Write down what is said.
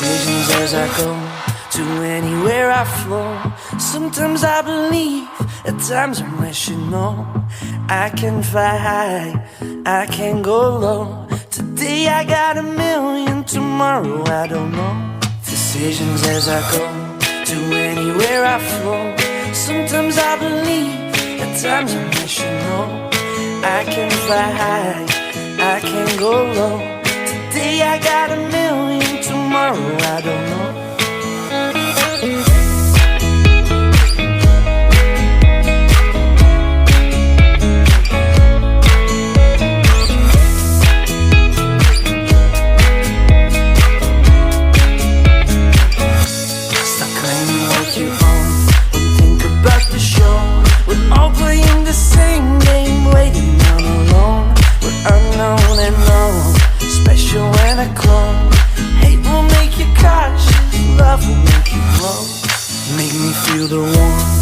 decisions as I go to anywhere I flow. Sometimes I believe, at times I'm rational. I can fly high, I can go low. Today I got a million, tomorrow I don't know. Decisions as I go to anywhere I flow. Sometimes I believe, at times I'm rational. I can fly high, I can go low. Today I got a million, tomorrow I don't know. Stop claiming what you own and think about the show. We're all playing the same game, waiting on alone. We're unknown and known, special and a clone. Hate will make you cautious, love will make you glow. Make me feel the warmth